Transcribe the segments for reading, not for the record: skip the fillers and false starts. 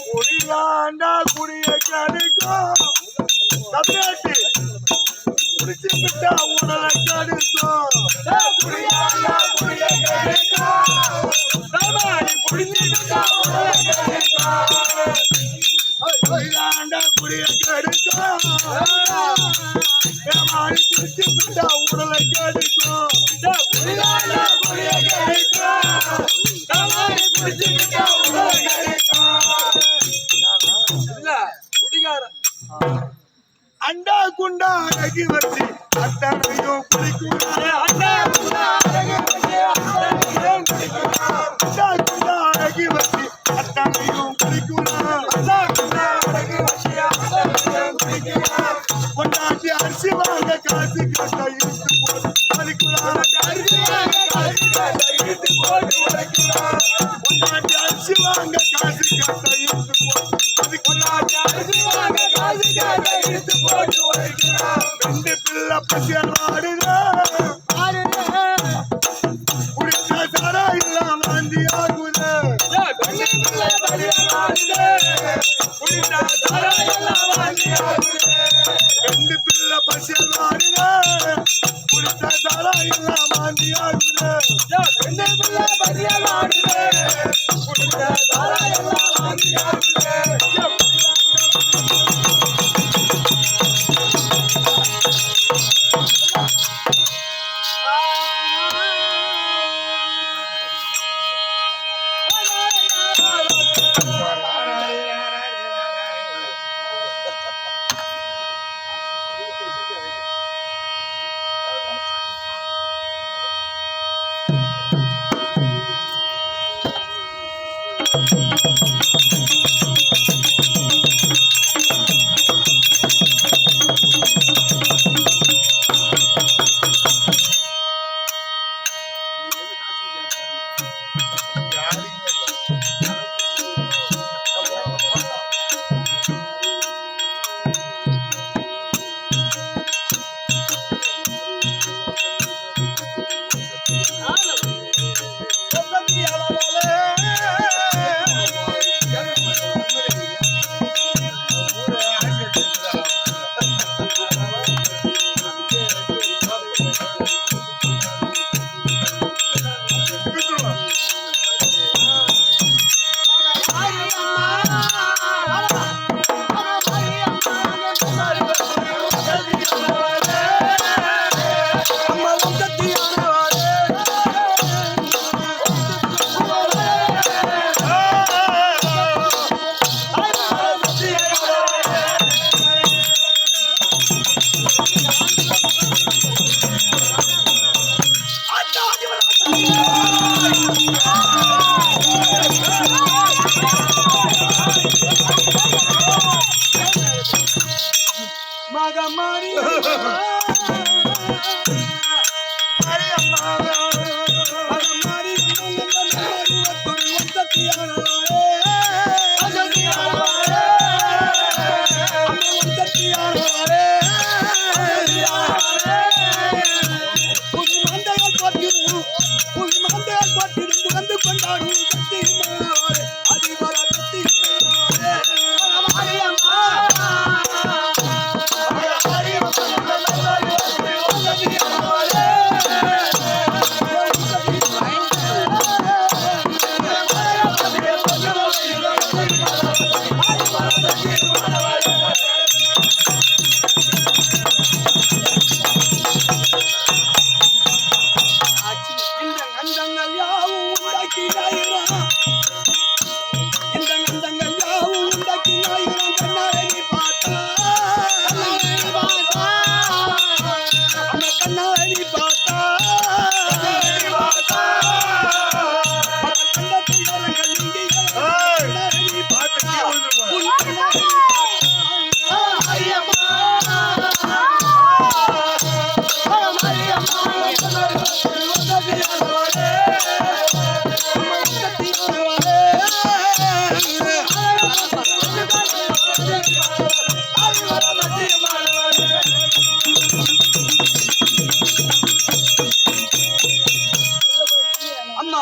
குடியாண்டா குடிய கடுக்கும் தமிழ்நாட்டு குடிச்சுக்கிட்டா உடலை கடுக்கும் குடியாண்டா குடிய கடுக்கும் தமிழ்நாடு குடிச்சுக்கிட்டா உடலை கடுக்கும் குடியாண்டா குடிய கடுக்கும் தமிழ்நாடு குடிச்சுக்கிட்டா உடலை கடுக்கும் குடியாண்டா குடிய கடுக்கும் தமிழ்நாடு குடிச்சுக்கிட்டா உடலை அண்டா குண்டா அழகி வச்சு அத்தனையும் குடிக்கூடாது அண்டா குண்டா அழகி வச்சு அத்தனையும் குடிக்கூடாது அண்டா குண்டா அழகி வச்சு அத்தனையும் குடிக்கூடாது அண்டா குண்டா அழகி வச்சு அத்தனையும் குடிக்கூடாது கொண்டாட்டி அரிசி வாங்க காசு கட்ட இழுத்து போட்டு அதுக்குள்ளார அரிசி வாங்க காசு கட்ட இழுத்து போட்டு உடைக்கிறான். கொண்டாட்டி அரிசி வாங்க காசு கட்ட இழுத்து போட்டு அதுக்குள்ளார அரிசி வாங்க காசு கட்ட இழுத்து போட்டு உடைக்கிறான். ரெண்டு பிள்ளை பசியால் வாடுதா குடிச்சா சாரா இல்லாம வாந்தி ஆகுது. ரெண்டு பிள்ளை பசியால் வாடுது குடிச்சா சாரா இல்லாம வாந்தி ஆகுது. ரெண்டு பிள்ளை பசியால் வாடுது குடிச்சா சாரா இல்லாம வாந்தி ஆகுது. ரெண்டு பிள்ளை பசியால் வாடுது குடிச்சா சாரா இல்லாம வாந்தி ஆகுது.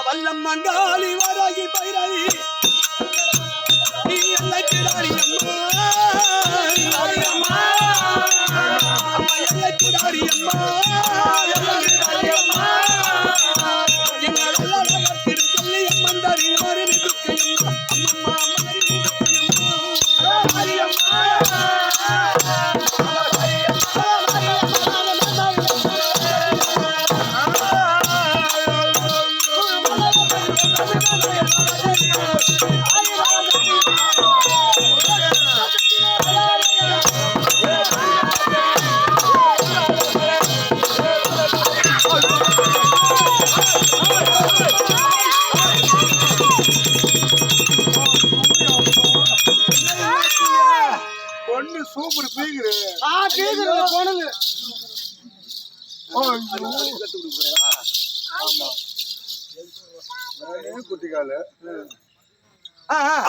வல்லம்மங்காளி வராகி பைரவி நீ எல்லைக்கிடாரி அம்மா அம்மா எல்லைக்கிடாரி அம்மா எங்கள் திரு சொல்லி அம்மந்தாரி மாறி துக்கையம்மா அம்மம்மா மாறி துக்கையம்மா கேக்குறது போனது குட்டிக்கால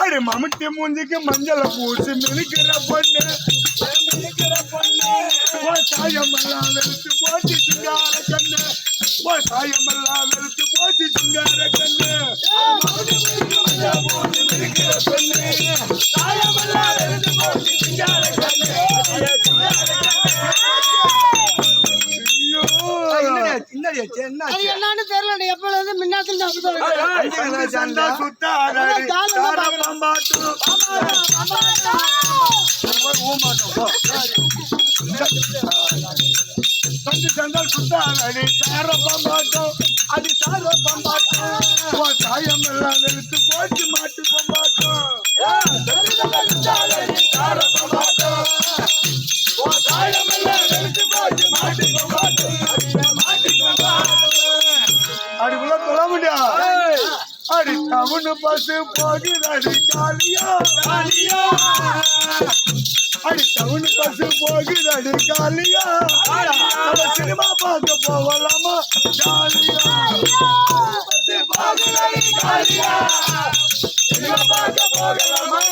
அடி மம்முட்டி மூஞ்சிக்கு மஞ்சள பூசி மினுக்கிற பொண்ணு சாயமெல்லாம் வெளுத்து போச்சு சிங்கார கண்ணு சாயமெல்லாம் வெளுத்து போச்சு சிங்கார கண்ணு மினுக்கிற பொண்ணு சாயமெல்லாம் வெளுத்து போச்சு சிங்கார கண்ணு என்னன்னு தெரியல எப்பல இருந்து முன்னாடி சந்தால் சுத்தாடி சார பம்பாட்டம் அது சார பம்பாட்டம் சாயம் எல்லாம் வெளுத்து போச்சு மாட்டு பம்பாட்டம் சார பம்பாட்டம் சாயம் எல்லாம் வெளுத்து போச்சு மாட்டு பம்பாட்டம் அடிக்குள்ள சொல்ல முடியாது அடி டவுன் பஸ் போகுது காலியா காலியா அடி டவுன் பஸ் போகுது அடி காலியா நம்ம சினிமா பார்க்க போகலாமா ஜாலியா காலியா சினிமா பார்க்க போகலாமா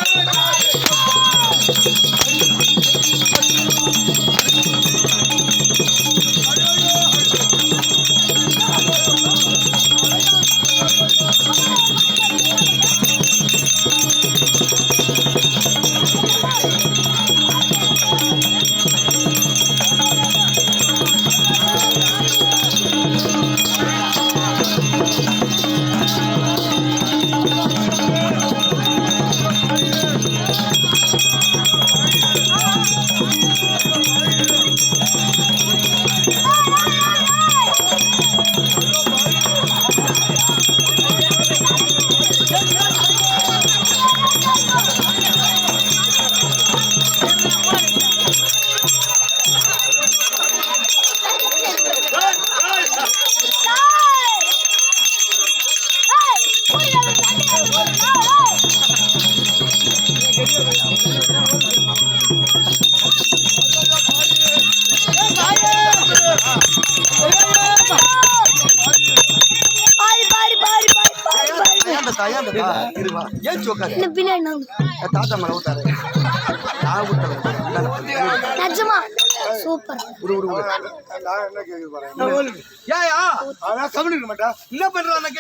என்ன பண்றான்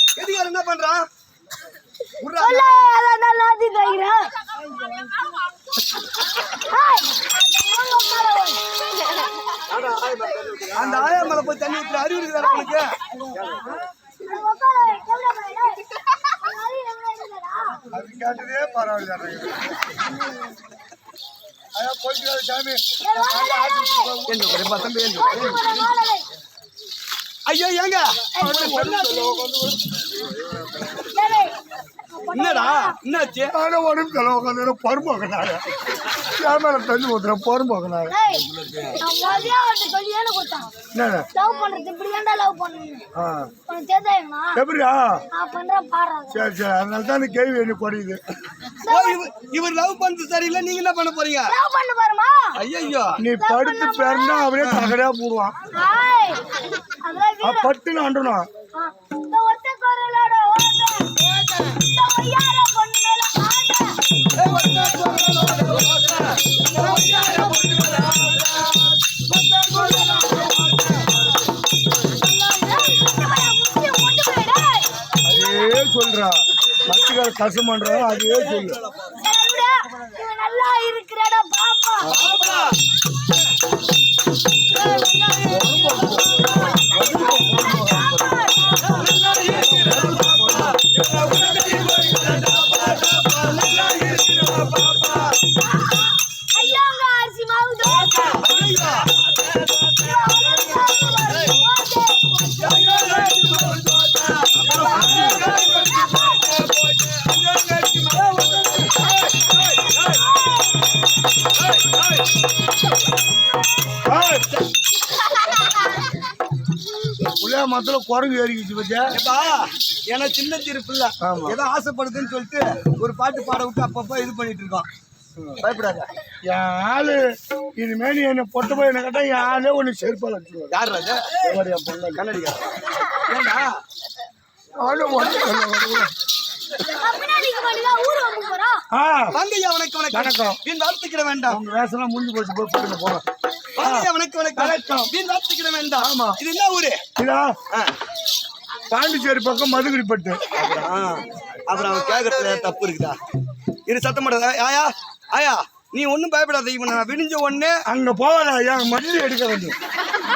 கேட்டீங்க என்ன பண்றான் அந்த ஆயா மேல போய் தண்ணி ஊற்றி அறிவு இருக்கிறார் உனக்கு கேட்டதே பரவாயில்ல போய்க்கிறாரு சாமி ஐயோ ஏங்க என்னடா என்னாச்சு உடம்பு தலை உட்காந்து பரும்போகனாங்க மேல தண்ணி ஊத்துற பரும்போகனாங்க எப்படியா சரி சரி அதனால தான் இந்த கேள்வி என்ன குறையுது இவர் லவ் பண்றது சரியில்லை நீங்க என்ன பண்ண போறீங்க ஐயோ நீ படுத்து பேருந்தா அவரே தகடையா போடுவான் பட்டுன்னு அண்டணும் அதே சொல்றா மத்திய கசுமன்றா அதே சொல்லு நல்லா இருக்கிறடா பாப்பா மத்துல குரங்கு ஏறிக்கிச்சு பத்தியா ஏன்னா சின்ன சிறு பிள்ளை ஆமா. ஏதோ ஆசைப்படுதுன்னு சொல்லிட்டு ஒரு பாட்டு பாட விட்டு அப்பப்போ இது பண்ணிட்டு இருக்கோம். பயப்படாத. என் ஆளு இனிமேல் என்ன பொட்ட போய் என்ன கேட்டா என் ஆளே ஒண்ணு செருப்பால் வச்சுருவாரு. யார் அது? என் பொண்ணு கண்ணடிக்கா. ஏண்டா ஆளும் அப்படின்னா நீங்க பண்ணுங்க ஊர் வந்து போறோம். வாங்கய்யா வணக்கம் வணக்கம். வீண் வார்த்தைக்கிட வேண்டாம். உங்க வேசெல்லாம் முடிஞ்சு போச்சு போய் போடுங்க போலாம். வாங்கய்யா வணக்கம் வணக்கம். வீண் வார்த்தைக்கிட வேண்டாம். ஆமா. இது என்ன ஊரு? இதா பாண்டிச்சேரி பக்கம் மதுகுடிப்பட்டு. அப்புறம் அவன் கேட்கறதுல தப்பு இருக்குதா? இரு சத்தம் மாட்டாத. ஆயா ஆயா நீ ஒன்னும் பயப்படாத. இவன் நான் விடிஞ்ச உடனே அங்க போவாதா என் மல்லி எடுக்க வேண்டும்.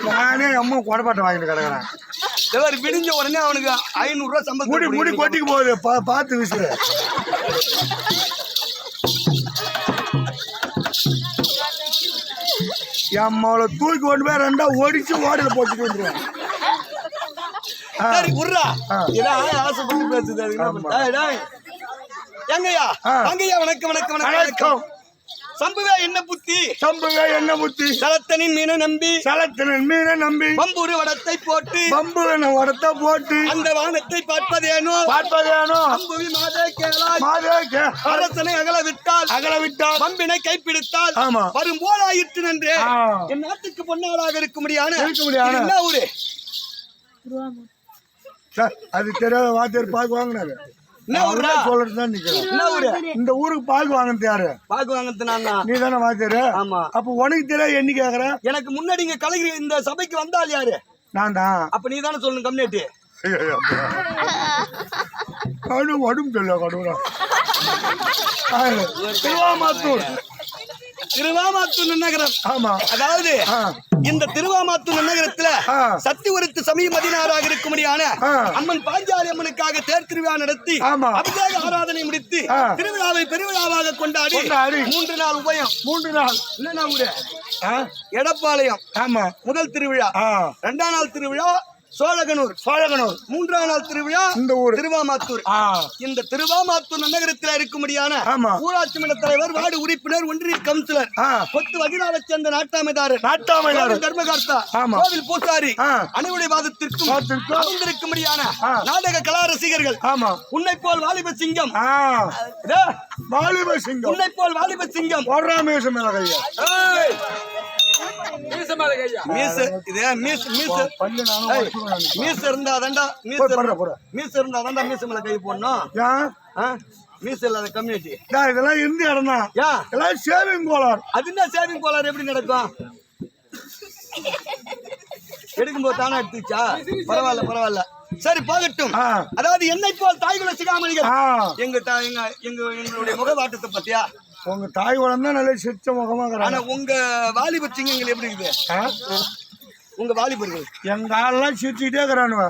நானே அம்மா கொடப்பாட்டை வாங்கிட்டு கிடக்குறேன். விடிஞ்ச உடனே அவனுக்கு 500 ரூபாய் சம்பளம். முடி முடி கொட்டிக்கு போகுது பார்த்து விசுறு. என் அம்மாவோட தூக்கி கொண்டு போய் ரெண்டா ஒடிச்சு ஓடில போட்டுட்டு வந்துருவேன். ஆசைப்பட்டு பேசுது. எங்கய்யா வாங்கய்யா வணக்கம் வணக்கம் வணக்கம். சம்புவே என்ன புத்தி? சம்புவே என்ன புத்தி? சலத்தனின் மீனை நம்பி சலத்தனின் மீனை நம்பி பம்புரு வடத்தை போட்டு பம்புவின வடத்தை போட்டு அந்த வானத்தை பார்ப்பதேனோ பம்புவி மாதே கேளாய் அரசனை அகல விட்டால் பம்பினை கைப்பிடித்தால் ஆமா வரும் போலாயிற்று நன்றே. என் நாட்டுக்கு பொன்னாளாக இருக்க முடியாது. என்ன ஊரு? அது தெரியாத வாத்தியார் பாக்கு வாங்கினாரு. சொல்றதுதான் இந்த ஊருக்கு பாக்கு வாங்கினது யாரு? பாக்கு வாங்கினது நீ தானே வாத்தியாரு? ஆமா. அப்ப உனக்கு தெரியாது என்ன கேக்குற? எனக்கு முன்னாடி இங்க கலைஞ இந்த சபைக்கு வந்தால் யாரு? நான் தான். அப்ப நீ தானே சொல்லணும் கம்யூனிட்டி. உடம்பு சொல்ல கடவுளா. திருவாமாத்தூர் நகரம். ஆமா. அதாவது இந்த திருவாமாத்தூர் நகரத்துல சக்தி உரைத்து சமய மதினாராக இருக்கும்படியான அம்மன் பாஞ்சாலி அம்மனுக்காக தேர் திருவிழா நடத்தி அபிஷேக ஆராதனை முடித்து திருவிழாவை பெருவிழாவாக கொண்டாடி 3 நாள் உபயம். 3 நாள் என்ன ஊரு? எடப்பாளையம். ஆமா. முதல் திருவிழா. 2ஆம் நாள் திருவிழா சோழகனூர். 3ஆம் நாள் திருவிழா இந்த ஊர் திருவாமாத்தூர். இந்த திருவாமாத்தூர் நகரத்தில் இருக்கும்படியான ஊராட்சி மன்ற தலைவர், வார்டு உறுப்பினர், ஒன்றிய கவுன்சிலர், கொத்து வகிராவை சேர்ந்த நாட்டாமைதாரர், தர்மகர்த்தா, கோவில் பூசாரி அனைவருடைய வாதத்திற்கும் அமைந்திருக்கும்படியான நாடக கலா ரசிகர்கள் உன்னை போல் வாலிப சிங்கம் உன்னை போல் வாலிப சிங்கம் மீச இருந்தாதாண்டா மீச மேல கை போடணும். மீச இல்லாத கம்யூனிட்டி இதெல்லாம் இருந்து இடம்னா எல்லாம் சேவிங் கோளாறு. அது என்ன சேவிங் கோளாறு? எப்படி நடக்கும்? எடுக்கும்போது தானே எடுத்துச்சா? பரவாயில்ல. சரி போகட்டும். அதாவது என்னை போல் தாய்குல சிகாமணிகள் எங்களுடைய முகவாட்டத்தை பத்தியா? உங்க தாய் குளம் தான் நல்ல சிரிச்ச முகமா. ஆனா உங்க வாலிப சிங்கங்கள் எப்படி இருக்குது? உங்க வாலிபர்கள் எங்க ஆள்லாம் சிரிச்சுக்கிட்டே இருக்கிறானுவ.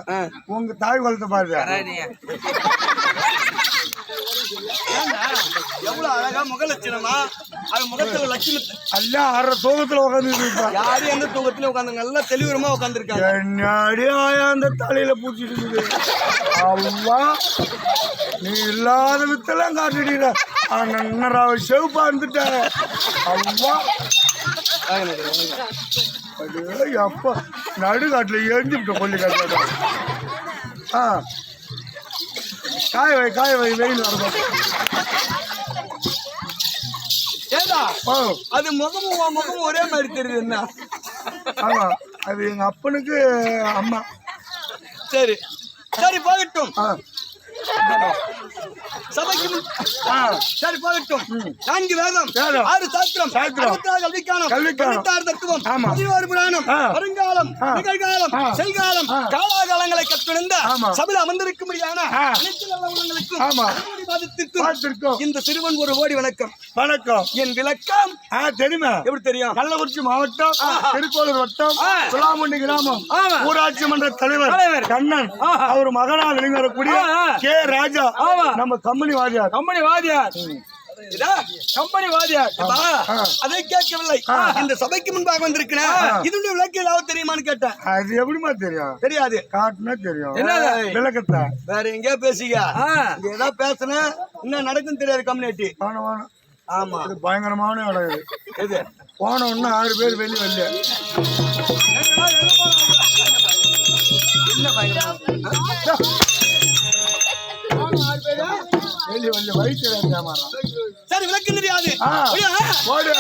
உங்க தாய் குளத்தை பாருங்க எவ்வளவு அழகா முக லட்சணமா. அது முகத்துல லட்சணம் அல்ல அரை தூக்கத்துல உட்காந்து. யாரு எந்த தூக்கத்துல உட்காந்து நல்லா தெளிவுரமா உட்காந்துருக்காங்க. என்னடி ஆயா அந்த தலையில பூச்சிட்டு இருக்குது. அவ்வா நீ இல்லாத வித்தெல்லாம் காட்டிடுற. நன்னராவ செவப்பா இருந்துட்ட. அவ்வா அப்பா நடுக்காட்டுல எரிஞ்சுட்ட கொல்லி காட்டு. காய வை வெயில் வரும். ஏதா அது முகமும் ஒரே மாதிரி தெரியுது. என்ன? ஆமா அது எங்க அப்பனுக்கு அம்மா. சரி போகட்டும். சபைக்கு சரி போகட்டும். 4 வேதம், 6 சாஸ்திரம், 66 கல்விக்கானம், 16 தத்துவம், 16 புராணம், வருங்காலம், நிகழ்காலம், செல்காலம், காலாகாலங்களை கற்றுணர்ந்த சபையில் அமர்ந்திருக்கும்படியான அனைத்து நல்ல உள்ளங்களுக்கும் இந்த சிறுவன் ஒரு கோடி வணக்கம். என் விளக்கம் தெரியுமா? எப்படி தெரியும்? கள்ளக்குறிச்சி மாவட்டம், திருக்கோளூர் வட்டம், சுலாமுண்டி கிராமம், ஊராட்சி மன்ற தலைவர் கண்ணன் அவர் மகனால் வெளிவரக்கூடிய கே ராஜா நம்ம கம்பெனி வாதியார். அதை கேட்கவில்லை. இந்த சபைக்கு முன்பாக வந்திருக்கிறேன். இதனுடைய விளக்கு ஏதாவது தெரியுமான்னு கேட்டேன். அது எப்படிமா தெரியும்? தெரியாது. காட்டுனா தெரியும். என்ன விளக்கத்தை வேற எங்கேயோ பேசிக்க. ஏதாவது பேசுன இன்னும் நடக்கும் தெரியாது கம்யூனிட்டி. ஆமா இது பயங்கரமான இடம். இது போன ஒண்ணு 6 பேர் வெளியே வரல. என்ன பயங்கரம்? வயிற்றுல வந்து வயிற்றுல ஏமாறான். சரி விளக்கு தெரியாது. ஓடு.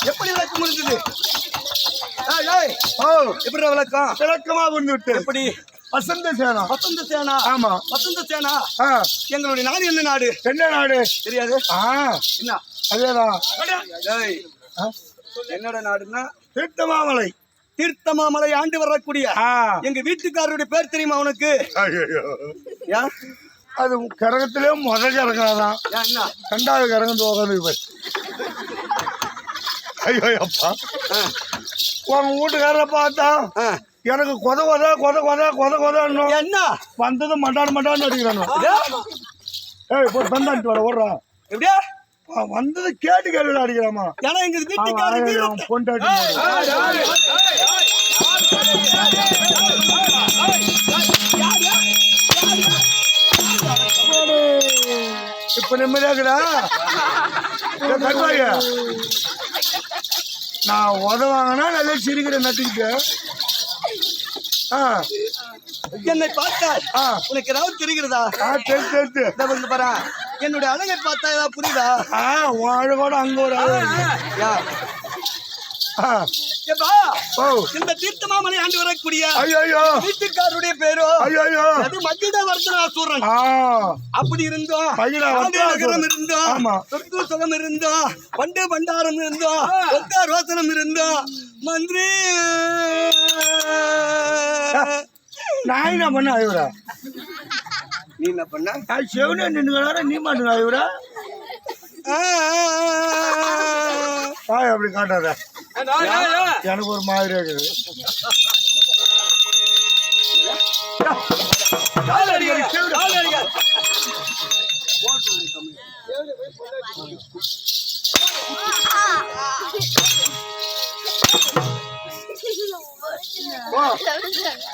எப்படி விளக்கு முடிஞ்சது? எப்படி விளக்கம்? விளக்கமா வந்து விட்டு. எப்படி? வசந்த சேனா. வசந்த சேனா. ஆமா. வசந்த சேனா. எங்களுடைய நாடு என்ன நாடு? என்ன நாடு தெரியாது. என்ன? அதேதான். என்னோட நாடுன்னா தீர்த்தமாமலை. தீர்த்தமாமலை ஆண்டு வரக்கூடிய எங்க வீட்டுக்காரருடைய பேர் தெரியுமா உனக்கு? அது கரகத்திலே முதல் கரகாதான். ரெண்டாவது கரகம் போகாது. ஐயோ அப்பா, உங்க வீட்டுக்காரரை பார்த்தா எனக்கு கொத கொத கொத கொத கொத கொதன்னு என்ன வந்தது மண்டாடு மண்டான்னு அடிக்கிறானு. ஏய் போய் தந்தாண்டு வர ஓடுறான். எப்படியா வந்தது கேட்டு கேள்வி அடிக்கிறாமா? ஏன்னா எங்க வீட்டுக்காரர் பொண்டாட்டி இப்ப நிம்மதியாக்குடா. கட்டுவாங்க. நான் உதவாங்கன்னா நல்லா சிரிக்கிறேன் நட்டுக்கிட்டு. என்னை பார்த்தால் உனக்கு ஏதாவது தெரிகிறதா? தெரிஞ்சு பாரு, என்னுடைய அழகை பார்த்தா ஏதாவது புரியுதா? உன் அழகோட அங்க ஒரு இந்த தீர்த்தமாமலை ஆண்டு வரக்கூடிய ஐயோ வீட்டுக்காரருடைய பேரோ ஐயோ அது மகிழவர்தனாசூரன். அப்படி இருந்தோம் நகரம் இருந்தோம், சொத்து சுகம் இருந்தோம், பண்டு பண்டாரம் இருந்தோம், ஒத்த ரோசனம் இருந்தோம். மந்திரி நான் என்ன பண்ண ஐவரா? நீ என்ன பண்ண? செவனே நின்று நீ மாட்டுங்க ஐவரா. அப்படி காட்டாத, எனக்கு ஒரு மாதிரி இருக்குது.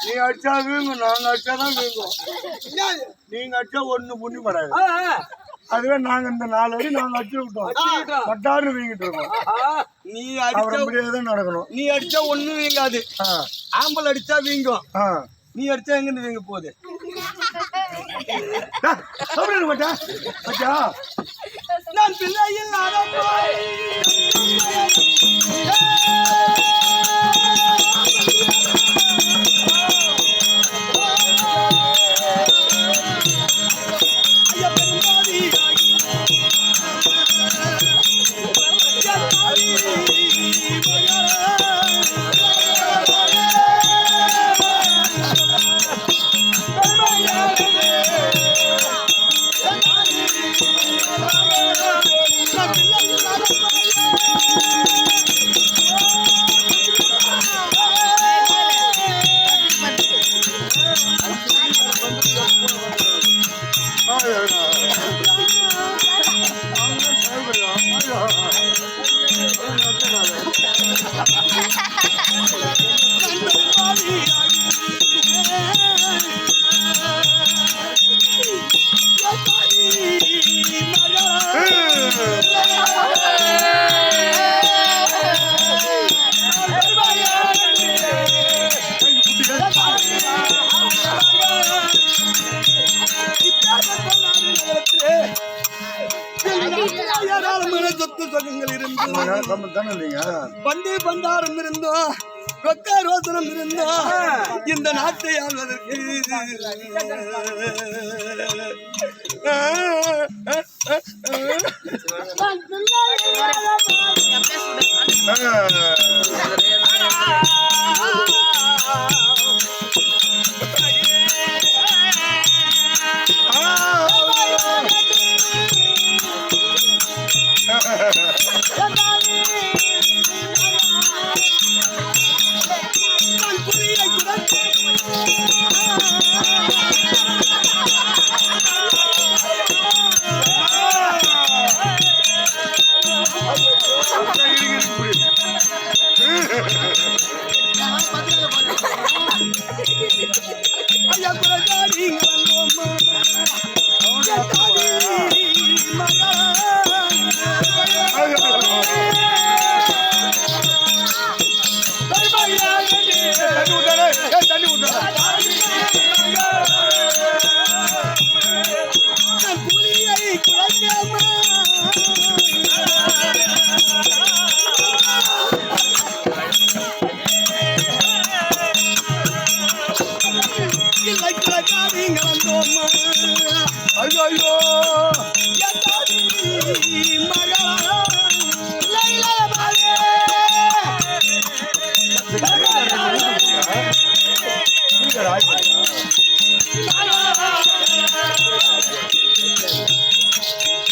நீ அடிச்சா வீங்கும், நாங்க அடிச்சாதான் வீங்கும். நீங்க அடிச்சா ஒண்ணு புண்ணி படாது. அதுவே நாங்க இந்த 4 அடி நாங்க அடிச்சு விட்டோம், பட்டாரு வீங்கிட்டு இருக்கோம். நீ அடிச்சா நடக்கணும். நீ அடிச்சா ஒண்ணு வீங்காது, ஆம்பல் அடிச்சா வீங்கும். நீ அடிச்சா எங்க வீங்க போகுது? நான் பிள்ளையில் சொத்து சொகங்கள் இருந்தோம் தானே இல்லைங்க பண்டு பண்டாரம் இருந்தோம் ரொக்க ரோசனம் இருந்தோம் இந்த நாட்டை ஆள்வதற்கு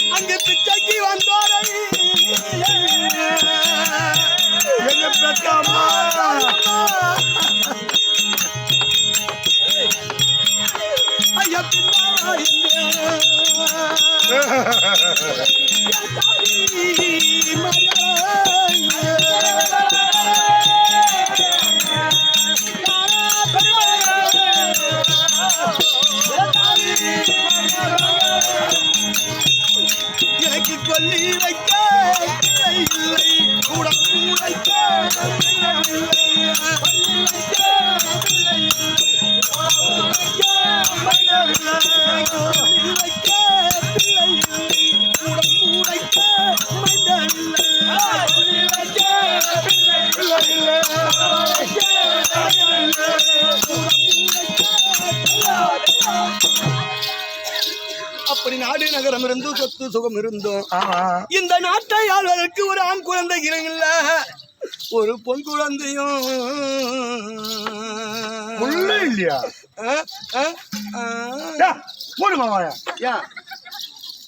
அங்கு பிச்சைக்கு வந்தோரை என்ன பெற்றாமா ஐயா எனக்கு சொல்லி வைக்க இல்லை கூட வைக்க அப்படி நாடு நகரம் இருந்தும் சொத்து சுகம் இருந்தும் இந்த நாட்டை ஆள்வதற்கு ஒரு ஆண் குழந்தை இல்ல ஒரு பொன் குழந்தையும் இல்லையா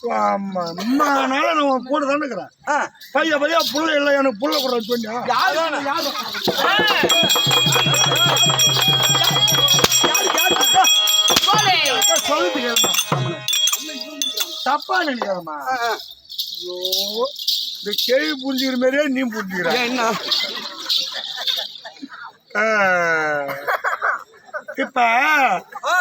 அம்மானால நான் கூட தானே இருக்கிறேன் பையா புள்ள இல்லை எனக்கு புள்ள கூட சொன்னா சொல்லுது தப்பா நினைக்காதம்மா இந்த கேள்வி புரிஞ்சுக்கிற மாதிரியே நீ புரிஞ்சுக்கிற என்ன இப்ப